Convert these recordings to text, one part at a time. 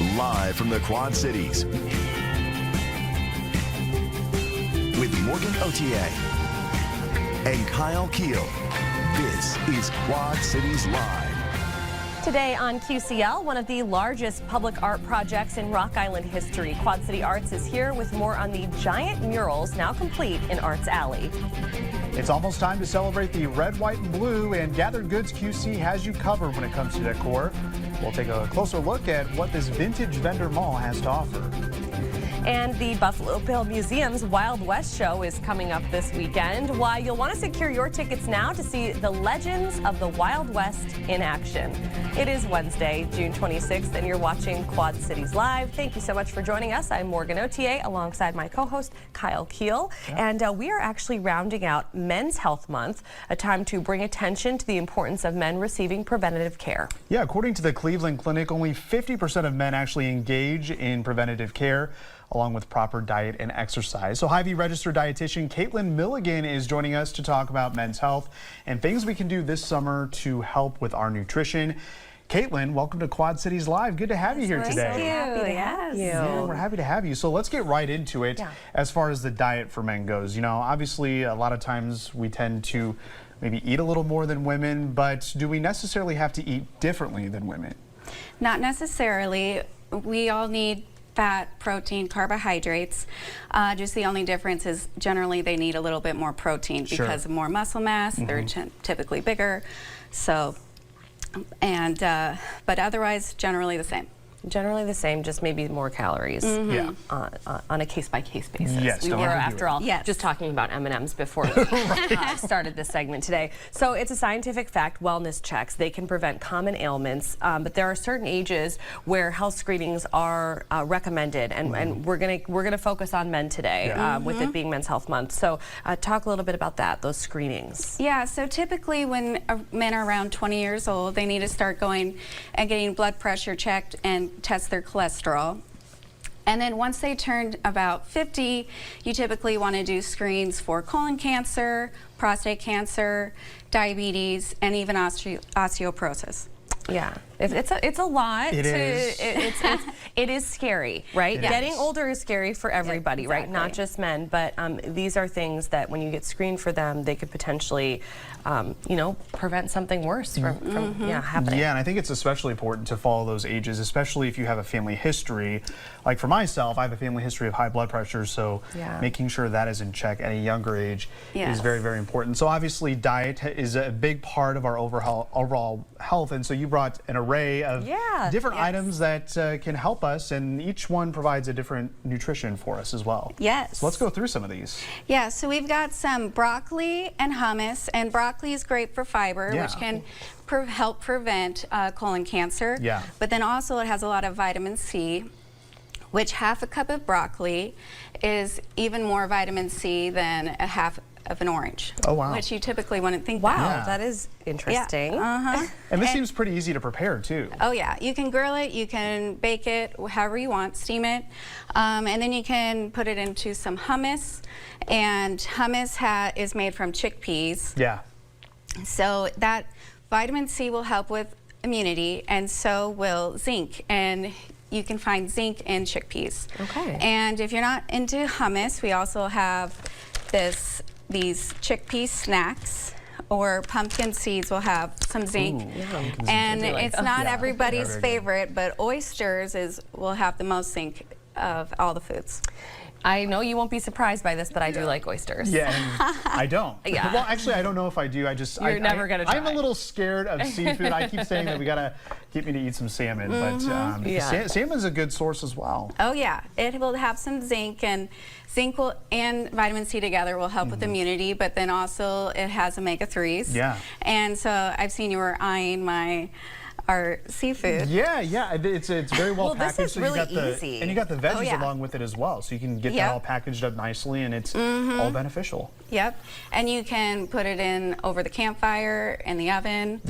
Live from the Quad Cities with Morgan Otier and Kyle Keel. This is Quad Cities Live. Today on QCL, one of the largest public art projects in Rock Island history. Quad City Arts is here with more on the giant murals now complete in Arts Alley. It's almost time to celebrate the red, white, and blue, and Gathered Goods QC has you covered when it comes to decor. We'll take a closer look at what this vintage vendor mall has to offer. And the Buffalo Bill Museum's Wild West show is coming up this weekend. Why you'll want to secure your tickets now to see the legends of the Wild West in action. It is Wednesday, June 26th, and you're watching Quad Cities Live. Thank you so much for joining us. I'm Morgan Otier alongside my co-host Kyle Keel. And we are actually rounding out Men's Health Month, a time to bring attention to the importance of men receiving preventative care. Yeah, according to the Cleveland Clinic, only 50% of men actually engage in preventative care, along with proper diet and exercise. So Hy-Vee registered dietitian Caitlin Milligan is joining us to talk about men's health and things we can do this summer to help with our nutrition. Caitlin, welcome to Quad Cities Live. Good to have you here today. Thank you. Happy to have you. Yeah, we're happy to have you. So let's get right into it. As far as the diet for men goes, you know, obviously a lot of times we tend to maybe eat a little more than women, but do we necessarily have to eat differently than women? Not necessarily. We all need fat, protein, carbohydrates. Just the only difference is generally they need a little bit more protein because of more muscle mass. They're typically bigger. So, and but otherwise generally the same. Generally the same, just maybe more calories on a case-by-case basis. Yes, we were, after all, just talking about M&Ms before we started this segment today. So it's a scientific fact, wellness checks, they can prevent common ailments, but there are certain ages where health screenings are recommended, and we're gonna focus on men today with it being Men's Health Month. So talk a little bit about that, those screenings. Yeah, so typically when men are around 20 years old, they need to start going and getting blood pressure checked and test their cholesterol. And then once they turn about 50, you typically want to do screens for colon cancer, prostate cancer, diabetes, and even osteoporosis. Yeah, it's a lot. It is. It is scary, right? Getting older is scary for everybody, right? Not just men, but these are things that when you get screened for them, they could potentially, you know, prevent something worse from happening. Yeah, and I think it's especially important to follow those ages, especially if you have a family history. Like for myself, I have a family history of high blood pressure, so making sure that is in check at a younger age is very, very important. So obviously diet is a big part of our overall health, and so you brought an array of different items that can help us, and each one provides a different nutrition for us as well. Yes. So let's go through some of these. Yeah, so we've got some broccoli and hummus, and broccoli is great for fiber, which can help prevent colon cancer. Yeah. But then also it has a lot of vitamin C, which half a cup of broccoli is even more vitamin C than a half of an orange. Oh, wow. Which you typically wouldn't think. Wow, that is interesting. And this seems pretty easy to prepare too. Oh yeah, you can grill it, you can bake it, however you want, steam it, and then you can put it into some hummus. And hummus is made from chickpeas. Yeah. So that vitamin C will help with immunity, and so will zinc. And you can find zinc in chickpeas. Okay. And if you're not into hummus, we also have these chickpea snacks, or pumpkin seeds will have some zinc. Ooh, and it's not everybody's favorite, but oysters will have the most zinc of all the foods. I know you won't be surprised by this, but I do like oysters. Yeah, and I don't. Well, actually, I don't know if I do. You're never gonna try. I'm a little scared of seafood. I keep saying that we gotta get me to eat some salmon, but salmon's a good source as well. Oh yeah, it will have some zinc, and zinc and vitamin C together will help with immunity, but then also it has omega-3s. Yeah. And so I've seen you were eyeing our seafood. Yeah, it's very well packaged. This is really easy. And you got the veggies along with it as well, so you can get that all packaged up nicely, and it's all beneficial. Yep, and you can put it in over the campfire, in the oven,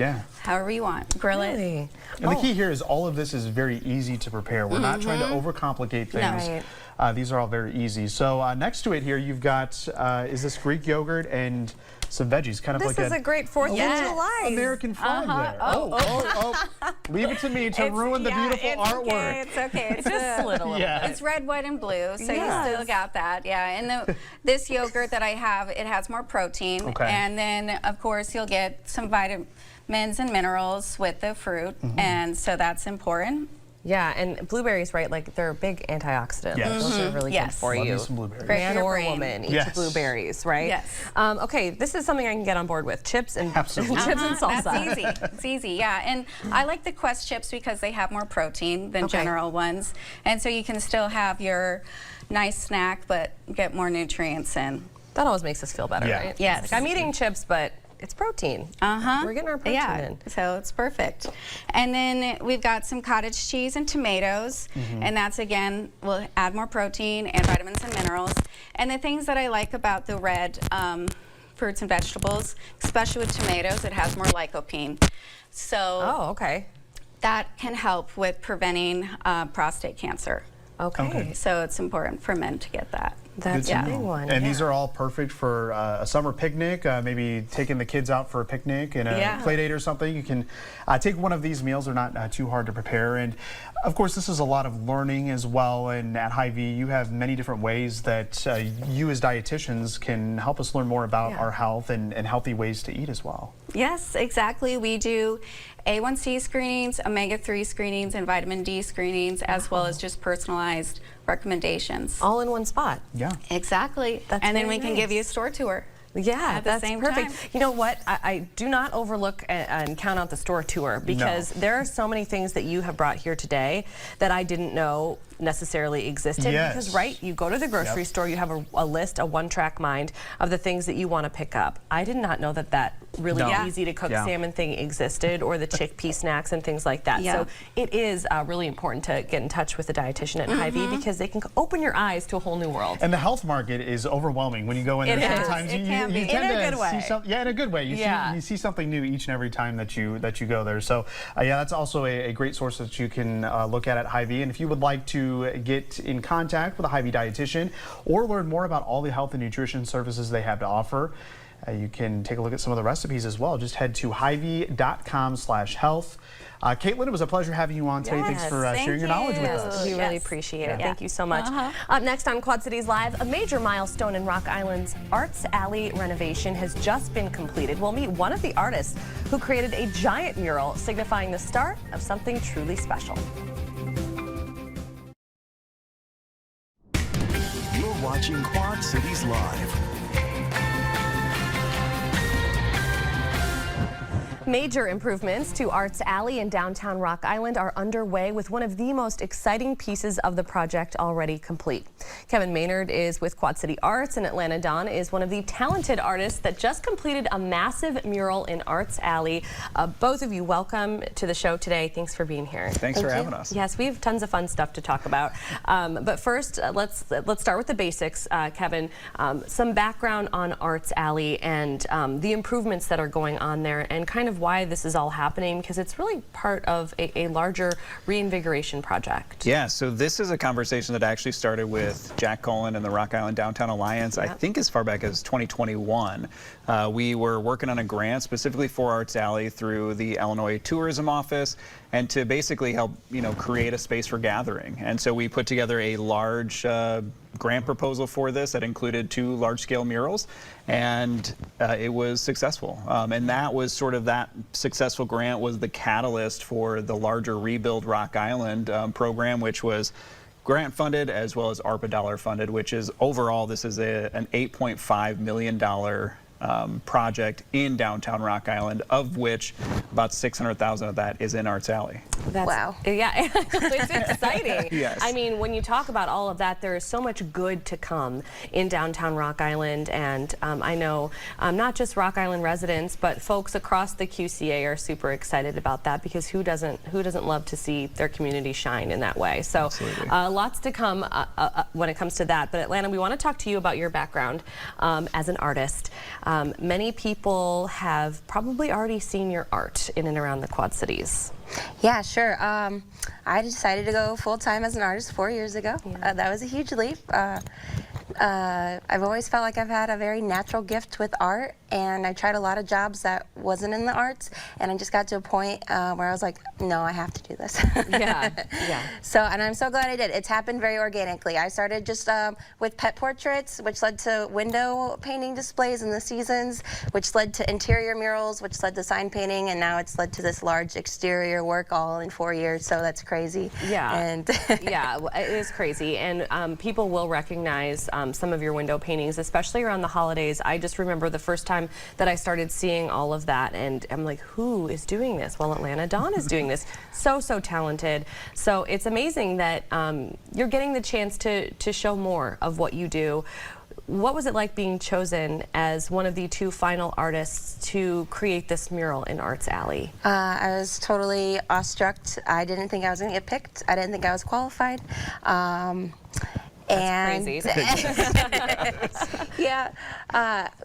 however you want. Grill it. And the key here is all of this is very easy to prepare. We're not trying to overcomplicate things. These are all very easy. So next to it here, you've got, is this Greek yogurt and some veggies, kind of like this is a great 4th of July American flag there. Oh. Leave it to me to ruin the beautiful artwork. It's okay. It's just slid a little bit. It's red, white, and blue, so you still got that. Yeah, and this yogurt that I have, it has more protein. Okay. And then, of course, you'll get some vitamins and minerals with the fruit, and so that's important. Yeah, and blueberries, right? Like they're big antioxidants. Yes. Those are really good for Love you. me some blueberries. Man or woman, eat blueberries, right? Yes. Okay, this is something I can get on board with: chips and chips and salsa. That's easy. It's easy. Yeah, and I like the Quest chips because they have more protein than general ones, and so you can still have your nice snack, but get more nutrients in. That always makes us feel better, right? Yes. Like, I'm eating chips, but it's protein. We're getting our protein in. So it's perfect. And then we've got some cottage cheese and tomatoes, and that's, again, will add more protein and vitamins and minerals. And the things that I like about the red fruits and vegetables, especially with tomatoes, it has more lycopene. So that can help with preventing prostate cancer. Okay. So it's important for men to get that. That's a big one. And these are all perfect for a summer picnic, maybe taking the kids out for a picnic and a play date or something. You can take one of these meals. They're not too hard to prepare. And of course, this is a lot of learning as well. And at Hy-Vee, you have many different ways that you as dietitians can help us learn more about our health and healthy ways to eat as well. Yes, exactly. We do A1C screenings, omega-3 screenings, and vitamin D screenings, as well as just personalized recommendations. All in one spot. Yeah. Exactly. And then we can give you a store tour. Yeah, at the same perfect. time. You know what? I do not overlook and count out the store tour, because there are so many things that you have brought here today that I didn't know necessarily existed. Because, right, you go to the grocery store, you have a list, a one-track mind of the things that you want to pick up. I did not know that really easy to cook salmon thing existed, or the chickpea snacks and things like that. So it is really important to get in touch with a dietitian at Hy-Vee, because they can open your eyes to a whole new world. And the health market is overwhelming when you go in there. Sometimes you tend in a good way. See in a good way. You see something new each and every time that you go there. So that's also a great source that you can look at Hy-Vee. And if you would like to get in contact with a Hy-Vee dietitian or learn more about all the health and nutrition services they have to offer, you can take a look at some of the recipes as well. Just head to hyvee.com/health. Caitlin, it was a pleasure having you on today. Thanks for sharing your knowledge with us. We really appreciate it. Thank you so much. Up next on Quad Cities Live, a major milestone in Rock Island's Arts Alley renovation has just been completed. We'll meet one of the artists who created a giant mural signifying the start of something truly special. You're watching Quad Cities Live. Major improvements to Arts Alley in downtown Rock Island are underway, with one of the most exciting pieces of the project already complete. Kevin Maynard is with Quad City Arts, and Atlanta Dawn is one of the talented artists that just completed a massive mural in Arts Alley. Both of you, welcome to the show today. Thanks for being here. Thanks for having us. Yes, we have tons of fun stuff to talk about. But first, let's start with the basics. Kevin, some background on Arts Alley and the improvements that are going on there, and kind of why this is all happening, because it's really part of a larger reinvigoration project. Yeah, so this is a conversation that actually started with Jack Cullen and the Rock Island Downtown Alliance, I think as far back as 2021. We were working on a grant specifically for Arts Alley through the Illinois Tourism Office, and to basically help, create a space for gathering. And so we put together a large grant proposal for this that included 2 large-scale murals, and it was successful. And that was sort of that successful grant was the catalyst for the larger Rebuild Rock Island program, which was grant funded as well as ARPA dollar funded, which is overall this is an $8.5 million project in downtown Rock Island, of which about 600,000 of that is in Arts Alley. Wow. Yeah, it's exciting. Yes. I mean, when you talk about all of that, there is so much good to come in downtown Rock Island, and I know not just Rock Island residents, but folks across the QCA are super excited about that, because who doesn't love to see their community shine in that way? So lots to come when it comes to that. But Atlanta, we want to talk to you about your background as an artist. Many people have probably already seen your art in and around the Quad Cities. Yeah, sure. I decided to go full-time as an artist 4 years ago. That was a huge leap. I've always felt like I've had a very natural gift with art, and I tried a lot of jobs that wasn't in the arts, and I just got to a point where I was like, no, I have to do this. Yeah, yeah. So, and I'm so glad I did. It's happened very organically. I started just with pet portraits, which led to window painting displays in the seasons, which led to interior murals, which led to sign painting, and now it's led to this large exterior work all in 4 years, so that's crazy. Yeah, and yeah, it is crazy, and people will recognize some of your window paintings, especially around the holidays. I just remember the first time that I started seeing all of that, and I'm like, who is doing this? Well, Atlanta Dawn is doing this. So talented. So it's amazing that you're getting the chance to show more of what you do. What was it like being chosen as one of the 2 final artists to create this mural in Arts Alley? I was totally awestruck. I didn't think I was going to get picked. I didn't think I was qualified. That's crazy. Yeah,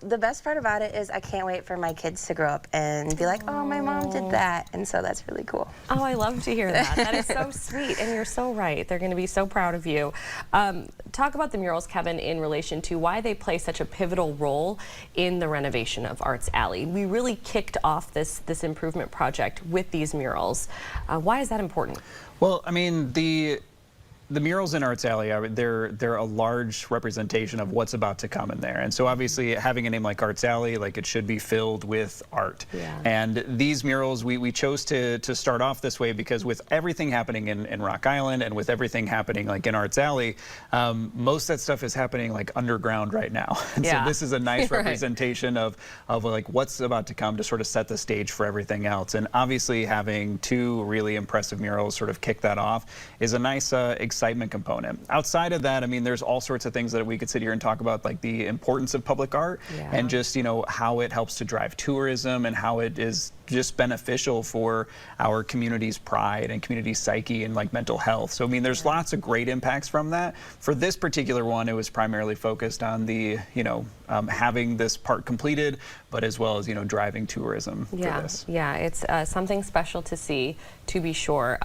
the best part about it is I can't wait for my kids to grow up and be like, oh, my mom did that, and so that's really cool. Oh, I love to hear that. That is so sweet, and you're so right. They're going to be so proud of you. Talk about the murals, Kevin, in relation to why they play such a pivotal role in the renovation of Arts Alley. We really kicked off this improvement project with these murals. Why is that important? Well, I mean, the murals in Arts Alley, they're a large representation of what's about to come in there. And so obviously having a name like Arts Alley, like it should be filled with art. Yeah. And these murals, we chose to start off this way because with everything happening in Rock Island and with everything happening like in Arts Alley, most of that stuff is happening like underground right now. And yeah. so this is a nice Right. representation of like what's about to come to sort of set the stage for everything else. And obviously having 2 really impressive murals sort of kick that off is a nice excitement component. Outside of that, I mean, there's all sorts of things that we could sit here and talk about, like the importance of public art and just, you know, how it helps to drive tourism and how it is just beneficial for our community's pride and community psyche and like mental health. So I mean, there's lots of great impacts from that. For this particular one, it was primarily focused on the, you know, having this part completed, but as well as, you know, driving tourism for this. Yeah, it's something special to see, to be sure.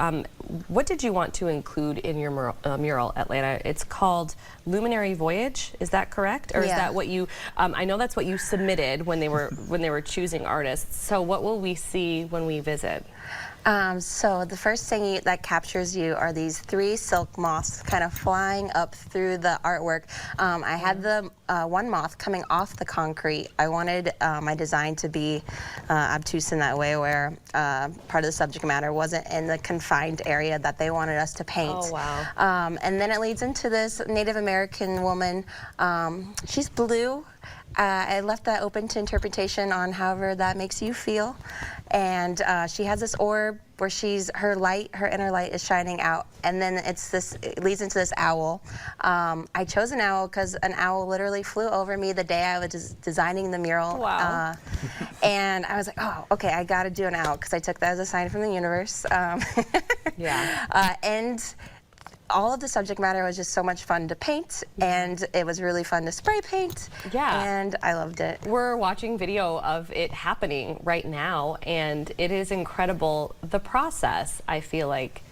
What did you want to include in your mural, Atlanta? It's called Luminary Voyage. Is that correct, or is that what you? I know that's what you submitted when they were choosing artists. So what will we see when we visit? So the first thing that captures you are these 3 silk moths kind of flying up through the artwork. I had the one moth coming off the concrete. I wanted my design to be obtuse in that way, where part of the subject matter wasn't in the confined area that they wanted us to paint. Oh, wow. And then it leads into this Native American woman. She's blue. I left that open to interpretation on however that makes you feel. And she has this orb where her inner light is shining out. And then it leads into this owl. I chose an owl because an owl literally flew over me the day I was designing the mural. Wow. And I was like, oh, okay, I got to do an owl, because I took that as a sign from the universe. Yeah. And all of the subject matter was just so much fun to paint, and it was really fun to spray paint. Yeah. And I loved it. We're watching video of it happening right now, and it is incredible. The process, I feel like,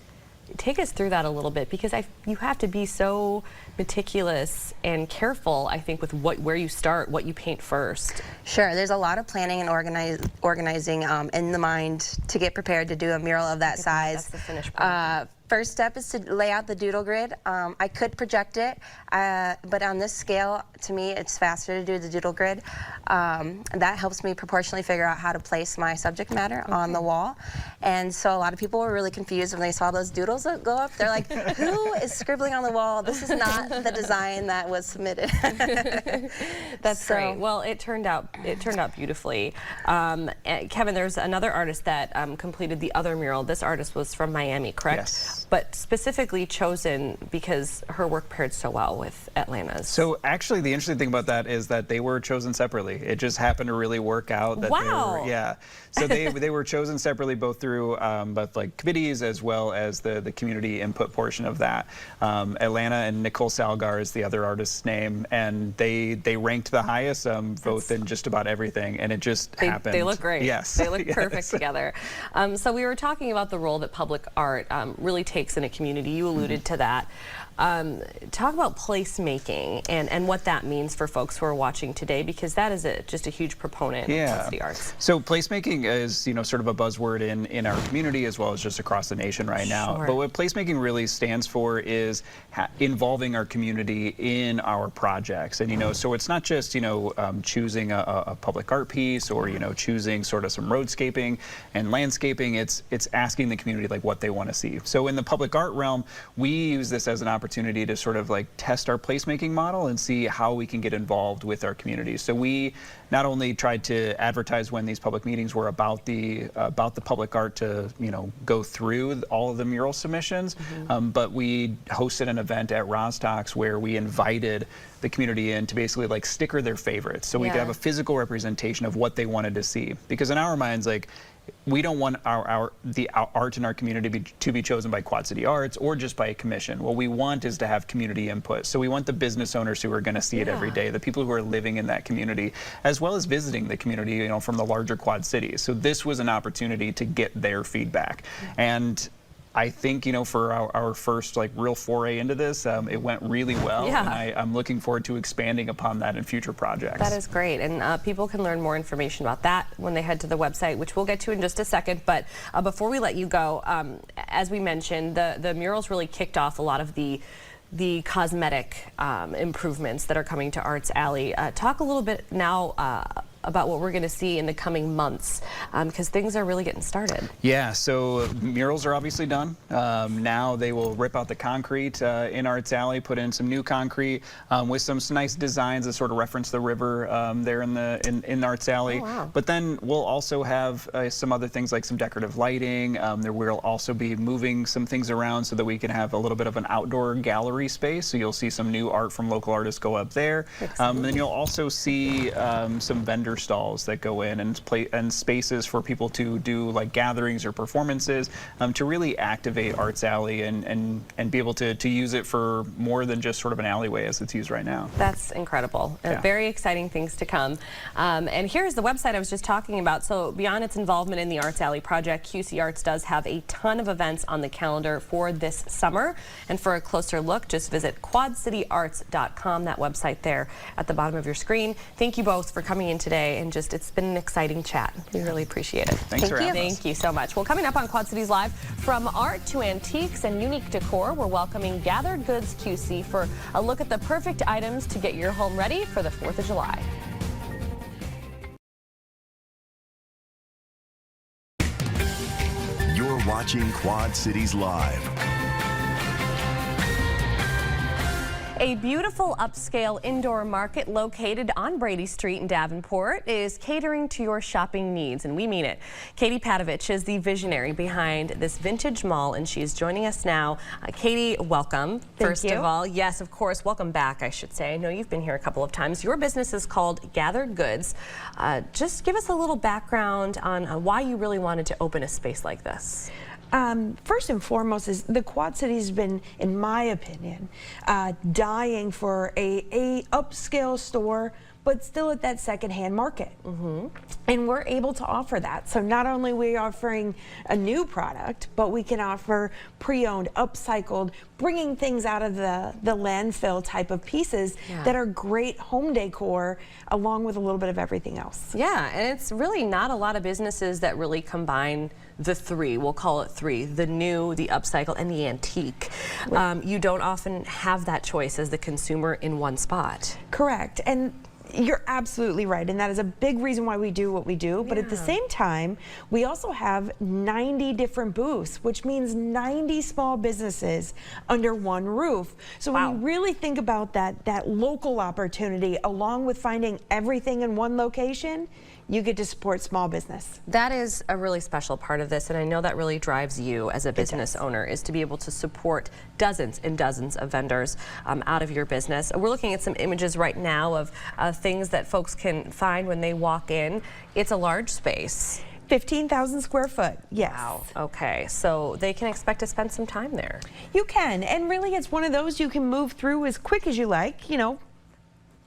take us through that a little bit, because you have to be so meticulous and careful, I think, with where you start, what you paint first. Sure, there's a lot of planning and organizing in the mind to get prepared to do a mural of that size. That's the finished product. First step is to lay out the doodle grid. I could project it, but on this scale, to me, it's faster to do the doodle grid. That helps me proportionally figure out how to place my subject matter on the wall. And so a lot of people were really confused when they saw those doodles go up. They're like, who is scribbling on the wall? This is not the design that was submitted. That's great. Well, it turned out beautifully. Kevin, there's another artist that completed the other mural. This artist was from Miami, correct? Yes. But specifically chosen because her work paired so well with Atlanta's. So actually, the interesting thing about that is that they were chosen separately. It just happened to really work out. That wow. Yeah. So they were chosen separately, both through both like committees as well as the community input portion of that. Atlanta and Nicole Salgar is the other artist's name, and they ranked the highest both in just about everything, and it just happened. They look great. Yes. They look perfect together. So we were talking about the role that public art really takes in a community. You alluded to that. Talk about placemaking and what that means for folks who are watching today, because that is just a huge proponent of Quad City Arts. So placemaking is, you know, sort of a buzzword in our community as well as just across the nation right now. But what placemaking really stands for is involving our community in our projects. And, you know, so it's not just, you know, choosing a public art piece or, you know, choosing sort of some roadscaping and landscaping. It's asking the community like what they want to see. So in the public art realm, we use this as an opportunity to sort of like test our placemaking model and see how we can get involved with our community. So we not only tried to advertise when these public meetings were about the public art to, you know, go through all of the mural submissions, but we hosted an event at Rostock's where we invited the community in to basically like sticker their favorites, so we could have a physical representation of what they wanted to see. Because in our minds, like, we don't want our art in our community to be chosen by Quad City Arts or just by a commission. What we want is to have community input. So we want the business owners who are going to see it every day, the people who are living in that community, as well as visiting the community, you know, from the larger Quad Cities. So this was an opportunity to get their feedback. And I think, you know, for our first like real foray into this, it went really well, and I'm looking forward to expanding upon that in future projects. That is great, and people can learn more information about that when they head to the website, which we'll get to in just a second. But before we let you go, as we mentioned, the murals really kicked off a lot of the cosmetic improvements that are coming to Arts Alley. Talk a little bit now about what we're going to see in the coming months, because things are really getting started. Yeah, so murals are obviously done. Now they will rip out the concrete in Arts Alley, put in some new concrete with some nice designs that sort of reference the river there in Arts Alley. But then we'll also have some other things like some decorative lighting. There will also be moving some things around so that we can have a little bit of an outdoor gallery space. So you'll see some new art from local artists go up there. Then you'll also see some vendor stalls that go in and spaces for people to do like gatherings or performances to really activate Arts Alley and be able to use it for more than just sort of an alleyway as it's used right now. That's incredible. Very exciting things to come. And here's the website I was just talking about. So beyond its involvement in the Arts Alley project, QC Arts does have a ton of events on the calendar for this summer. And for a closer look, just visit quadcityarts.com, that website there at the bottom of your screen. Thank you both for coming in today, and just it's been an exciting chat. We really appreciate it. Thanks for having us. Thank you so much. Well, coming up on Quad Cities Live, from art to antiques and unique decor, we're welcoming Gathered Goods QC for a look at the perfect items to get your home ready for the 4th of July. You're watching Quad Cities Live. A beautiful upscale indoor market located on Brady Street in Davenport is catering to your shopping needs, and we mean it. Katie Padovich is the visionary behind this vintage mall, and she's joining us now. Katie, welcome. First of all, yes, of course, welcome back, I should say. I know you've been here a couple of times. Your business is called Gathered Goods. Just give us a little background on why you really wanted to open a space like this. First and foremost is the Quad Cities has been, in my opinion, dying for a upscale store, but still at that secondhand market. And we're able to offer that. So not only are we offering a new product, but we can offer pre-owned, upcycled, bringing things out of the landfill type of pieces that are great home decor, along with a little bit of everything else. Yeah, and it's really not a lot of businesses that really combine the three. We'll call it three: the new, the upcycle, and the antique. You don't often have that choice as the consumer in one spot. Correct. And you're absolutely right, and that is a big reason why we do what we do. But at the same time, we also have 90 different booths, which means 90 small businesses under one roof. So when you really think about that local opportunity, along with finding everything in one location, you get to support small business. That is a really special part of this, and I know that really drives you as a business owner, is to be able to support dozens and dozens of vendors out of your business. We're looking at some images right now of things that folks can find when they walk in. It's a large space. 15,000 square foot, yes. Wow, okay, so they can expect to spend some time there. You can, and really it's one of those you can move through as quick as you like, you know,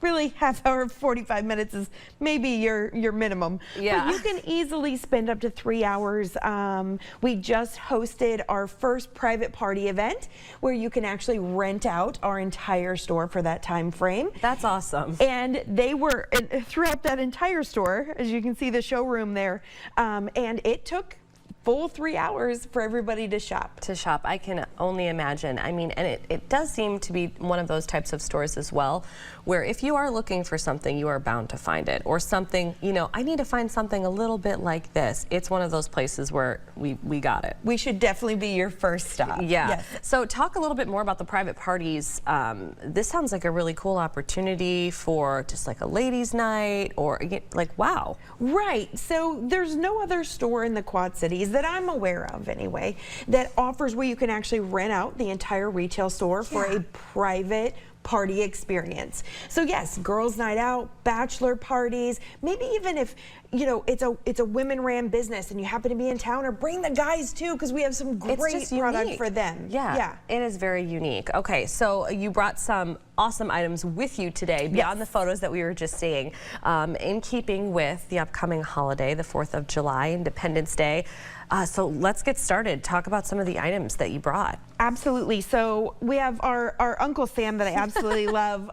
really half hour, 45 minutes is maybe your minimum. Yeah. But you can easily spend up to 3 hours. We just hosted our first private party event where you can actually rent out our entire store for that time frame. That's awesome. And they were throughout that entire store, as you can see the showroom there, and it took full 3 hours for everybody to shop. I can only imagine. I mean, and it does seem to be one of those types of stores as well, where if you are looking for something, you are bound to find it. Or something, you know, I need to find something a little bit like this. It's one of those places where we got it. We should definitely be your first stop. Yeah. Yes. So talk a little bit more about the private parties. This sounds like a really cool opportunity for just like a ladies' night or like, wow. Right. So there's no other store in the Quad Cities that I'm aware of anyway that offers where you can actually rent out the entire retail store for a private party experience. So yes, girls' night out, bachelor parties, maybe even if, you know, it's a women-ran business and you happen to be in town, or bring the guys too, because we have some great product for them. Yeah, it is very unique. Okay, so you brought some awesome items with you today beyond the photos that we were just seeing, in keeping with the upcoming holiday, the 4th of July, Independence Day. So let's get started. Talk about some of the items that you brought. Absolutely. So we have our Uncle Sam that I absolutely love.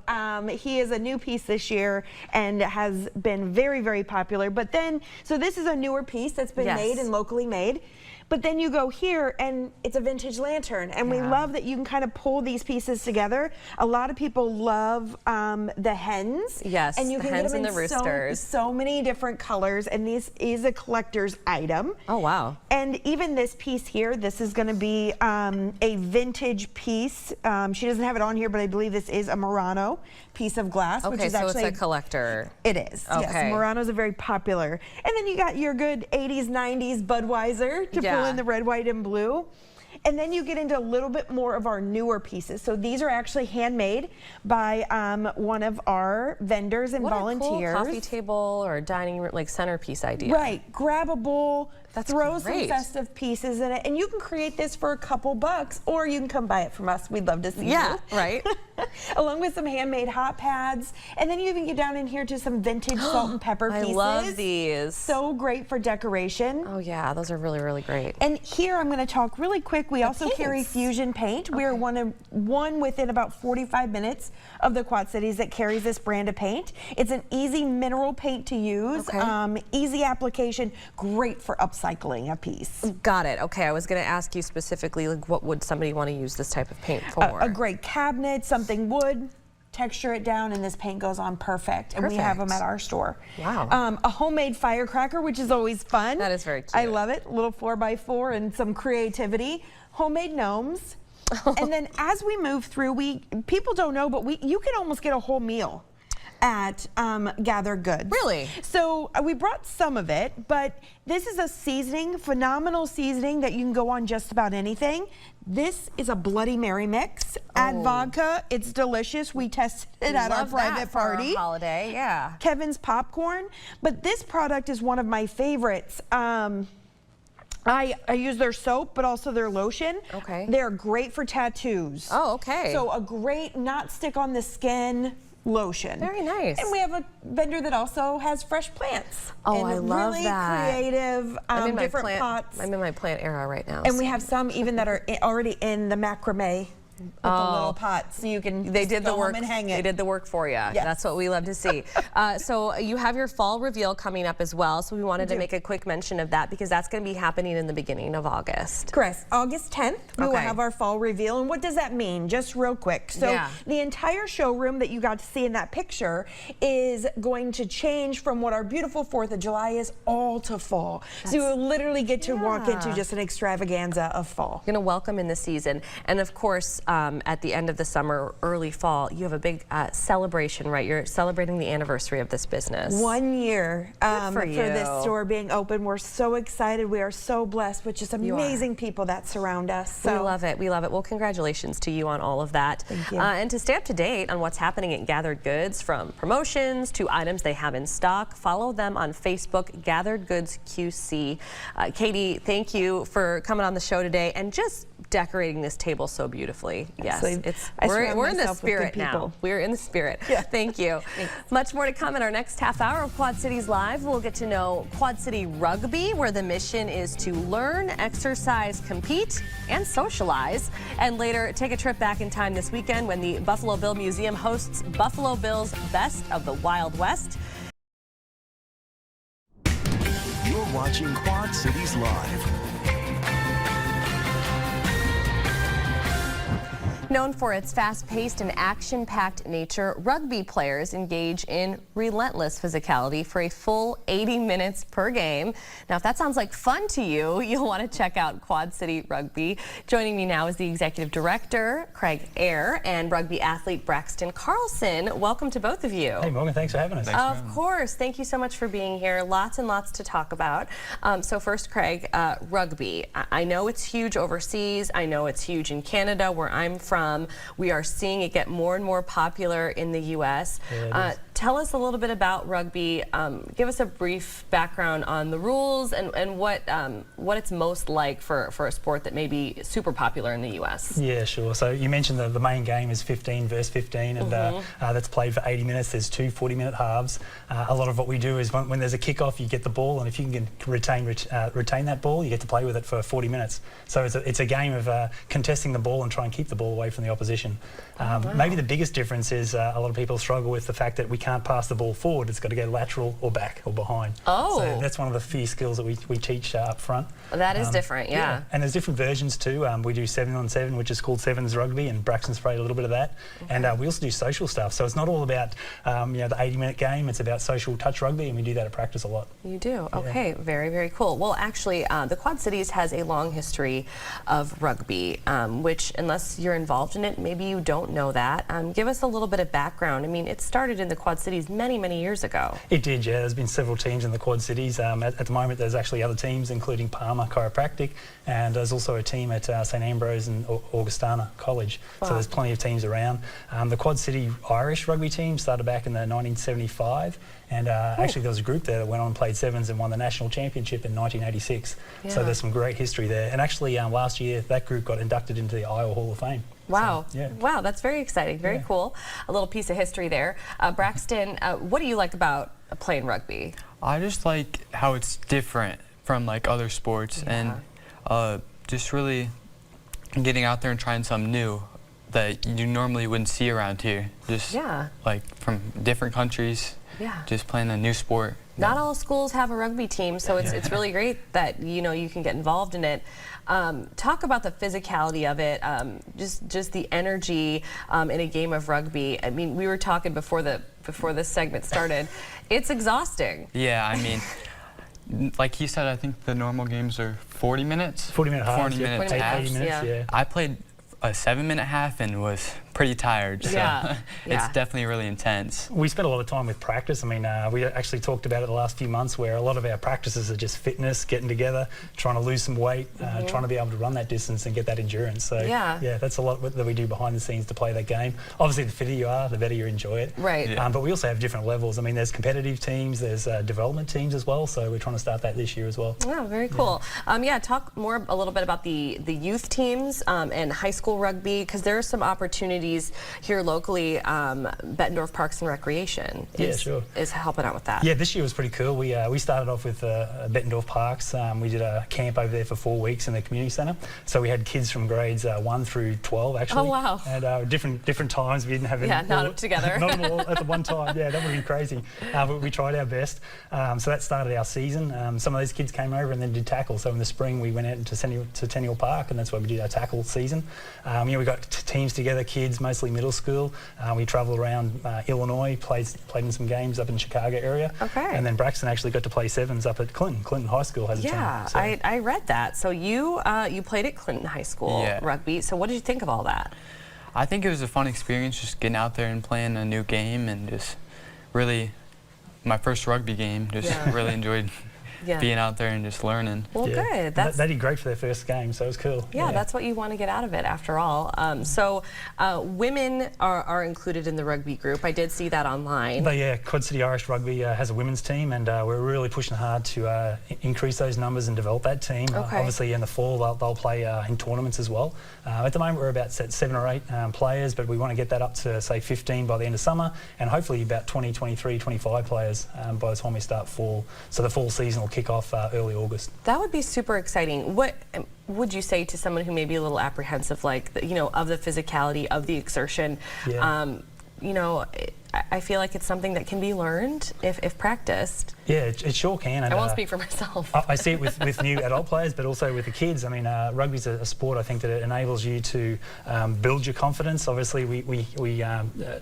He is a new piece this year and has been very, very popular. But then, so this is a newer piece that's been made and locally made. But then you go here and it's a vintage lantern, and we love that you can kind of pull these pieces together. A lot of people love the hens. Yes, and you the can hens get them and the roosters. So many different colors, and this is a collector's item. Oh, wow. And even this piece here, this is going to be a vintage piece. She doesn't have it on here, but I believe this is a Murano piece of glass, which is actually it's a collector. It is. Okay. Yes, Murano's are very popular. And then you got your good 80s, 90s Budweiser to pull in the red, white, and blue. And then you get into a little bit more of our newer pieces. So these are actually handmade by one of our vendors and volunteers. What a cool coffee table or dining room, like centerpiece idea. Right, grab a bowl, throw some great. festive pieces in it, and you can create this for a couple bucks, or you can come buy it from us. We'd love to see you. Yeah, right. Along with some handmade hot pads, and then you even get down in here to some vintage salt and pepper pieces. I love these. So great for decoration. Oh yeah, those are really, really great. And here I'm going to talk really quick. We also carry Fusion paint. We're one within about 45 minutes of the Quad Cities that carries this brand of paint. It's an easy mineral paint to use, easy application, great for upcycling a piece. Got it. Okay, I was going to ask you specifically, like, what would somebody want to use this type of paint for? A great cabinet, something wood. Texture it down, and this paint goes on perfect. And we have them at our store. Wow. A homemade firecracker, which is always fun. That is very cute. I love it. A little 4x4 and some creativity. Homemade gnomes. And then as we move through, people don't know, but you can almost get a whole meal at Gathered Goods. Really? So we brought some of it, but this is a seasoning, phenomenal seasoning that you can go on just about anything. This is a Bloody Mary mix. Add vodka. It's delicious. We tested it at our private party. For our holiday, yeah. Kevin's popcorn. But this product is one of my favorites. I use their soap, but also their lotion. Okay. They're great for tattoos. Oh, okay. So a great not stick on the skin lotion. Very nice. And we have a vendor that also has fresh plants. Oh, and I love really that. Creative, different pots. I'm in my plant era right now. And we have some even that are already in the macrame. With the little pots, so you can they did the work and hang it. They did the work for you. Yes. That's what we love to see. So you have your fall reveal coming up as well. So we wanted to make a quick mention of that because that's going to be happening in the beginning of August. Correct. August 10th, we will have our fall reveal. And what does that mean? Just real quick. So the entire showroom that you got to see in that picture is going to change from what our beautiful 4th of July is all to fall. So you will literally get to walk into just an extravaganza of fall. You're going to welcome in the season. And of course, at the end of the summer, early fall, you have a big celebration, right? You're celebrating the anniversary of this business. 1 year for you. this store being open. We're so excited. We are so blessed with just amazing people that surround us. So. We love it. We love it. Well, congratulations to you on all of that. Thank you. And to stay up to date on what's happening at Gathered Goods, from promotions to items they have in stock, follow them on Facebook, Gathered Goods QC. Katie, thank you for coming on the show today and just decorating this table so beautifully. Yes, we're in the spirit now. We're in the spirit. Yeah. Thank you. Much more to come in our next half hour of Quad Cities Live. We'll get to know Quad City Rugby, where the mission is to learn, exercise, compete, and socialize. And later, take a trip back in time this weekend when the Buffalo Bill Museum hosts Buffalo Bill's Best of the Wild West. You're watching Quad Cities Live. Known for its fast-paced and action-packed nature, rugby players engage in relentless physicality for a full 80 minutes per game. Now, if that sounds like fun to you, you'll want to check out Quad City Rugby. Joining me now is the Executive Director, Craig Eyre, and rugby athlete Braxton Carlson. Welcome to both of you. Hey, Morgan, thanks for having us. Of course. Thank you so much for being here. Lots and lots to talk about. So first, Craig, rugby. I know it's huge overseas. I know it's huge in Canada, where I'm from. We are seeing it get more and more popular in the U.S. Tell us a little bit about rugby. Give us a brief background on the rules and what it's most like for a sport that may be super popular in the U.S. Yeah, sure. So you mentioned the main game is 15 versus 15, and that's played for 80 minutes. There's two 40-minute halves. A lot of what we do is when there's a kickoff, you get the ball, and if you can retain that ball, you get to play with it for 40 minutes. So it's a game of contesting the ball and try and keep the ball away from the opposition. Wow. Maybe the biggest difference is a lot of people struggle with the fact that we can't pass the ball forward. It's got to go lateral or back or behind. Oh. So that's one of the few skills that we teach up front. That is different, yeah. And there's different versions too. We do 7-on-7, which is called Sevens Rugby, and Braxton's played a little bit of that. Okay. And we also do social stuff. So it's not all about the 80-minute game. It's about social touch rugby, and we do that at practice a lot. You do? Okay, very, very cool. Well, actually, the Quad Cities has a long history of rugby, which, unless you're involved in it, maybe you don't know that. Give us a little bit of background. I mean, it started in the Quad Cities many, many years ago. It did, yeah. There's been several teams in the Quad Cities. At the moment, there's actually other teams, including Palmer Chiropractic, and there's also a team at St Ambrose and Augustana College. Wow. So there's plenty of teams around. The Quad City Irish rugby team started back in 1975, and actually there was a group there that went on and played sevens and won the national championship in 1986. Yeah. So there's some great history there. And actually last year, that group got inducted into the Iowa Hall of Fame. Wow. So, yeah. Wow, that's very exciting. Very cool. A little piece of history there. Braxton, what do you like about playing rugby? I just like how it's different from like other sports, and just really getting out there and trying something new that you normally wouldn't see around here. Just like from different countries, just playing a new sport. Not all schools have a rugby team, so it's really great that you can get involved in it. Talk about the physicality of it, just the energy in a game of rugby. I mean, we were talking before this segment started. It's exhausting. Yeah, I mean, like he said, I think the normal games are 40 minutes. 40-minute halves. 40 minutes halves. 80 minutes, yeah. I played a 7-minute half and was pretty tired, so it's definitely really intense. We spent a lot of time with practice. I mean, we actually talked about it the last few months, where a lot of our practices are just fitness, getting together, trying to lose some weight, trying to be able to run that distance and get that endurance. So yeah, that's a lot that we do behind the scenes to play that game. Obviously, the fitter you are, the better you enjoy it. Right. But we also have different levels. I mean, there's competitive teams, there's development teams as well, so we're trying to start that this year as well. Oh, very cool. Talk more a little bit about the youth teams and high school rugby, because there are some opportunities here locally. Bettendorf Parks and Recreation is helping out with that. Yeah, this year was pretty cool. We started off with Bettendorf Parks. We did a camp over there for 4 weeks in the community centre. So we had kids from grades 1 through 12 actually. Oh wow! And different times. We didn't have any. Not all together. Not all at the one time. Yeah, that would be crazy. But we tried our best. So that started our season. Some of those kids came over and then did tackle. So in the spring we went out to Centennial Park, and that's where we did our tackle season. We got teams together, kids, mostly middle school. We travelled around Illinois, played in some games up in the Chicago area. Okay. And then Braxton actually got to play sevens up at Clinton. Clinton High School has a team. Yeah, I read that. So you played at Clinton High School rugby. So what did you think of all that? I think it was a fun experience, just getting out there and playing a new game, and just really my first rugby game. Just really enjoyed being out there and just learning. Well, good. They did great for their first game, so it was cool. Yeah, that's what you want to get out of it after all. So women are included in the rugby group. I did see that online. But yeah, Quad City Irish Rugby has a women's team, and we're really pushing hard to increase those numbers and develop that team. Obviously in the fall they'll play in tournaments as well. At the moment we're about 7 or 8 players, but we want to get that up to say 15 by the end of summer, and hopefully about 20, 23, 25 players by the time we start fall. So the fall season will kick off early August. That would be super exciting. What would you say to someone who may be a little apprehensive, like, of the physicality, of the exertion? I feel like it's something that can be learned if practiced. Yeah, it sure can. And I won't speak for myself. I see it with new adult players, but also with the kids. I mean, rugby's a sport, I think, that it enables you to build your confidence. Obviously, we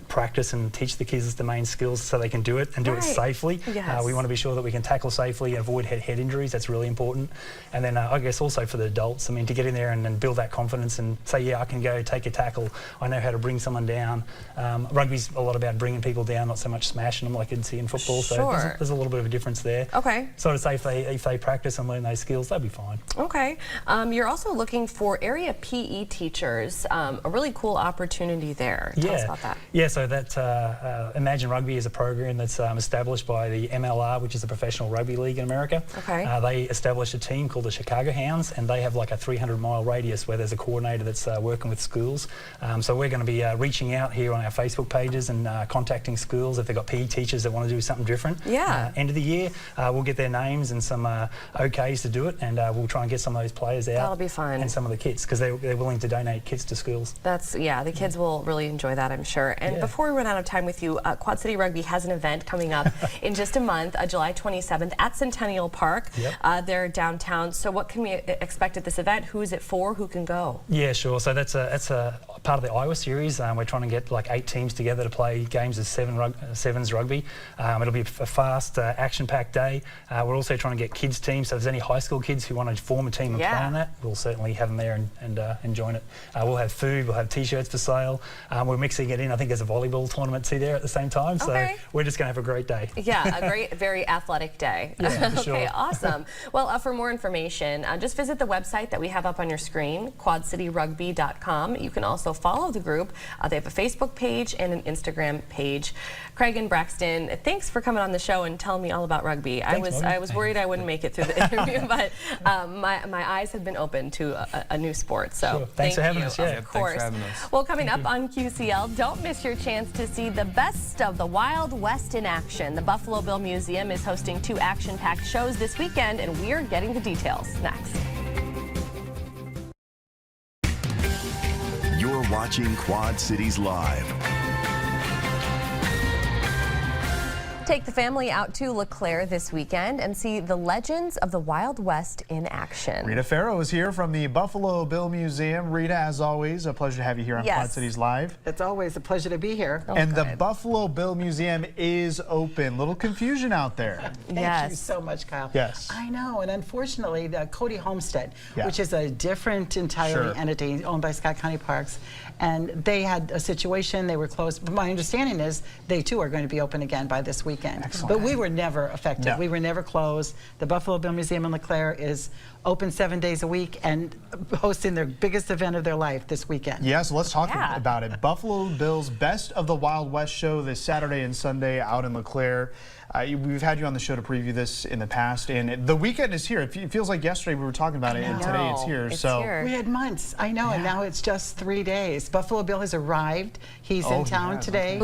practice and teach the kids the main skills so they can do it and do it safely. Yes. We want to be sure that we can tackle safely and avoid head injuries. That's really important. And then I guess also for the adults, I mean, to get in there and build that confidence and say, yeah, I can go take a tackle. I know how to bring someone down. Rugby's a lot about bringing people down, not so much smashing them like you'd see in football. So there's a little bit of a difference there. Okay. So to say if they practice and learn those skills, they'll be fine. Okay. You're also looking for area PE teachers. A really cool opportunity there. Tell us about that. Yeah, so that Imagine Rugby is a program that's established by the MLR, which is the Professional Rugby League in America. Okay. They established a team called the Chicago Hounds, and they have like a 300-mile radius where there's a coordinator that's working with schools. So we're going to be reaching out here on our Facebook pages and contacting schools if they've got PE teachers that want to do something different. Yeah. End of the year, we'll get their names and some OKs to do it, and we'll try and get some of those players out. That'll be fun. And some of the kits, because they're willing to donate kits to schools. The kids will really enjoy that, I'm sure. And before we run out of time with you, Quad City Rugby has an event coming up in just a month, July 27th at Centennial Park. They're downtown. So what can we expect at this event? Who is it for? Who can go? Yeah, sure. So that's a part of the Iowa series. We're trying to get like 8 teams together to play games of sevens rugby. It'll be a fast, action-packed day. We're also trying to get kids teams, so if there's any high school kids who want to form a team and play on that, we'll certainly have them there and join it. We'll have food, we'll have t-shirts for sale. We're mixing it in. I think there's a volleyball tournament too there at the same time, so we're just going to have a great day. Yeah, a great, very athletic day. Yeah, for sure. Okay, awesome. Well, for more information, just visit the website that we have up on your screen, quadcityrugby.com. You can also follow the group. They have a Facebook page and an Instagram page. Craig and Braxton, thanks for coming on the show and telling me all about rugby. Thanks, I was worried I wouldn't make it through the interview, but my eyes have been opened to a new sport. So thanks for having us. Of course. Thanks for having us. Well, coming up on QCL, don't miss your chance to see the best of the Wild West in action. The Buffalo Bill Museum is hosting 2 action-packed shows this weekend, and we're getting the details next. You're watching Quad Cities Live. Take the family out to LeClaire this weekend and see the legends of the Wild West in action. Rita Farrow is here from the Buffalo Bill Museum. Rita, as always, a pleasure to have you here on Quad Cities Live. It's always a pleasure to be here. And the Buffalo Bill Museum is open. Little confusion out there. Thank you so much, Kyle. Yes. I know, and unfortunately, the Cody Homestead, which is a different entirely entity owned by Scott County Parks, and they had a situation, they were closed. But my understanding is they too are going to be open again by this weekend. Excellent. But we were never affected. No. We were never closed. The Buffalo Bill Museum in LeClaire is open 7 days a week and hosting their biggest event of their life this weekend. Yeah, so let's talk about it. Buffalo Bill's Best of the Wild West show this Saturday and Sunday out in LeClaire. We've had you on the show to preview this in the past, and the weekend is here. It feels like yesterday we were talking about it, and today it's here. We had months, I know, and now it's just 3 days. Buffalo Bill has arrived. He's in town today.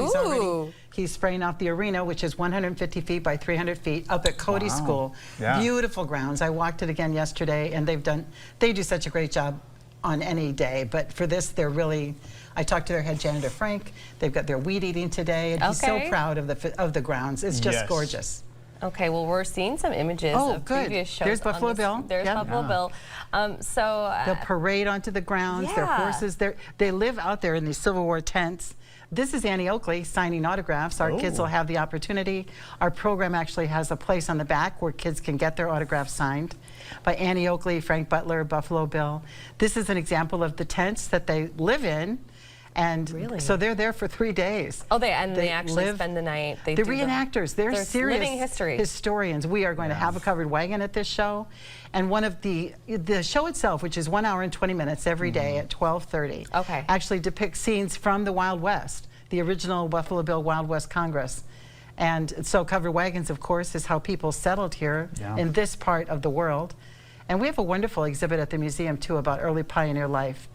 He's spraying out the arena, which is 150 feet by 300 feet, up at Cody School. Beautiful grounds. I walked it again yesterday, and they do such a great job on any day, but for this, they're really. I talked to their head janitor, Frank. They've got their weed eating today, and he's so proud of the grounds. It's just gorgeous. Okay, well, we're seeing some images of previous shows. There's Buffalo Bill. There's Buffalo Bill. They'll parade onto the grounds. Their horses. They live out there in these Civil War tents. This is Annie Oakley signing autographs. Our kids will have the opportunity. Our program actually has a place on the back where kids can get their autographs signed by Annie Oakley, Frank Butler, Buffalo Bill. This is an example of the tents that they live in. And so they're there for 3 days. Oh, they actually spend the night. The reenactors, they're serious living history historians. We are going to have a covered wagon at this show. And one of the show itself, which is 1 hour and 20 minutes every day at 12:30, actually depicts scenes from the Wild West, the original Buffalo Bill Wild West Congress. And so covered wagons, of course, is how people settled here in this part of the world. And we have a wonderful exhibit at the museum, too, about early pioneer life.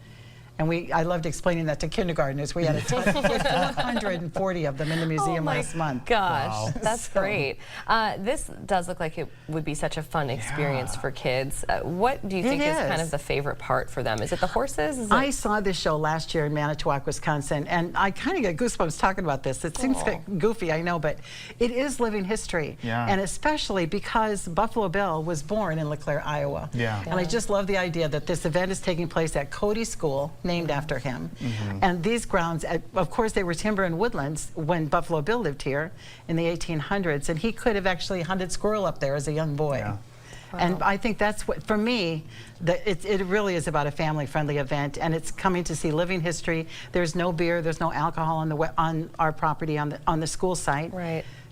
And I loved explaining that to kindergartners. We had a ton, 440 of them in the museum last month. Gosh, that's great. This does look like it would be such a fun experience for kids. What do you think is kind of the favorite part for them? Is it the horses? I saw this show last year in Manitowoc, Wisconsin, and I kind of get goosebumps talking about this. It seems goofy, I know, but it is living history. And especially because Buffalo Bill was born in LeClaire, Iowa. And I just love the idea that this event is taking place at Cody School, named after him. And these grounds, of course, they were timber and woodlands when Buffalo Bill lived here in the 1800s, and he could have actually hunted squirrel up there as a young boy. And I think that's what, for me, it really is about a family-friendly event, and it's coming to see living history. There's no beer, there's no alcohol on our property on the school site.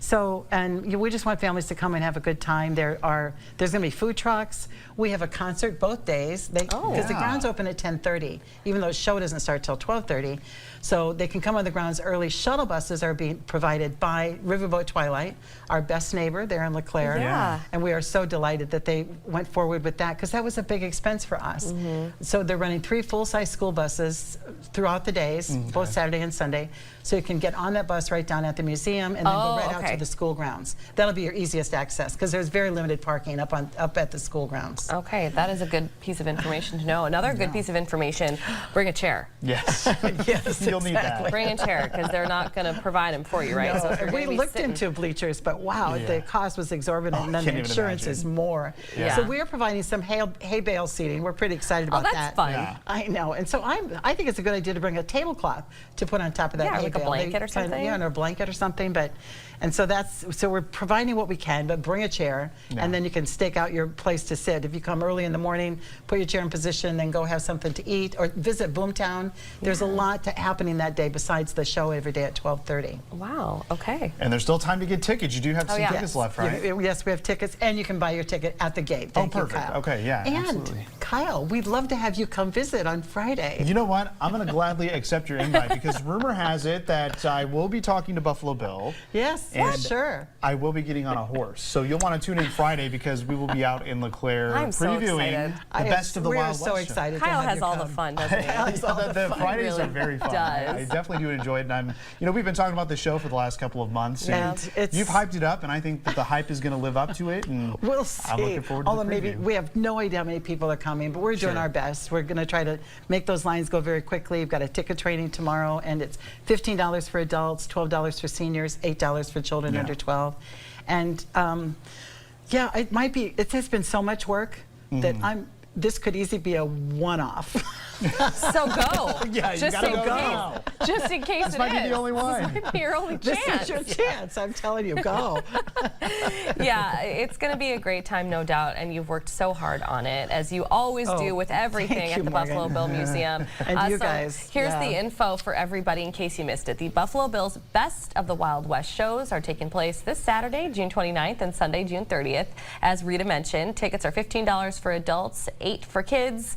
So, and we just want families to come and have a good time. There's going to be food trucks. We have a concert both days because the grounds open at 10:30, even though the show doesn't start till 12:30. So they can come on the grounds early. Shuttle buses are being provided by Riverboat Twilight, our best neighbor there in LeClaire. And we are so delighted that they went forward with that because that was a big expense for us. So they're running 3 full-size school buses throughout the days, both Saturday and Sunday. So you can get on that bus right down at the museum and then go right out to the school grounds. That'll be your easiest access because there's very limited parking up at the school grounds. Okay, that is a good piece of information to know. Another good piece of information, bring a chair. Yes. Yes, You'll need that. Bring a chair because they're not going to provide them for you, right? No, So we looked into bleachers, but wow, the cost was exorbitant, and then the insurance is more. So we are providing some hay bale seating. We're pretty excited about that. That's fun. I know, and so I think it's a good idea to bring a tablecloth to put on top of that hay like bale. a blanket or something. Yeah, or a blanket or something, and so we're providing what we can, but bring a chair, and then you can stake out your place to sit. If you come early in the morning, put your chair in position, then go have something to eat, or visit Boomtown. There's a lot happening that day besides the show every day at 12:30. Wow, okay. And there's still time to get tickets. You do have some tickets left, right? Yes, we have tickets, and you can buy your ticket at the gate. Thank you, perfect. Kyle. Okay, yeah, and absolutely. Kyle, we'd love to have you come visit on Friday. You know what? I'm going to gladly accept your invite because rumor has it that I will be talking to Buffalo Bill. Yes, sure. I will be getting on a horse. So you'll want to tune in Friday because we will be out in LeClaire previewing the best of the Wild West. We're so excited. Kyle has all the fun, doesn't he? The Fridays are very fun. I definitely do enjoy it. And we've been talking about the show for the last couple of months. And you've hyped it up, and I think that the hype is going to live up to it. And we'll see. I'm looking forward to the preview. Maybe we have no idea how many people are coming, but we're doing our best. We're going to try to make those lines go very quickly. We've got a ticket training tomorrow, and it's $15 for adults, $12 for seniors, $8 for children under 12. And it might be. It has been so much work that this could easily be a one-off. So go. Yeah, you gotta go now. Just in case this might be the only one. This might be your only chance. This is your chance. I'm telling you, go. Yeah, it's going to be a great time, no doubt, and you've worked so hard on it, as you always do with everything at the Buffalo Bill Museum. And you guys. Here's the info for everybody in case you missed it. The Buffalo Bill's Best of the Wild West shows are taking place this Saturday, June 29th, and Sunday, June 30th. As Rita mentioned, tickets are $15 for adults, $8 for kids,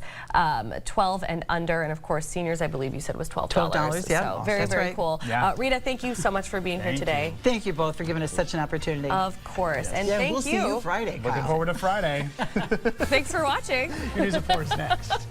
12 and under, and of course seniors, I believe you said was $12. $12, yeah. So very, very cool. Yeah. Rita, thank you so much for being here today. Thank you both for giving us such an opportunity. Of course. And thank we'll see you Friday, Kyle. Looking forward to Friday. Thanks for watching. News of Force next.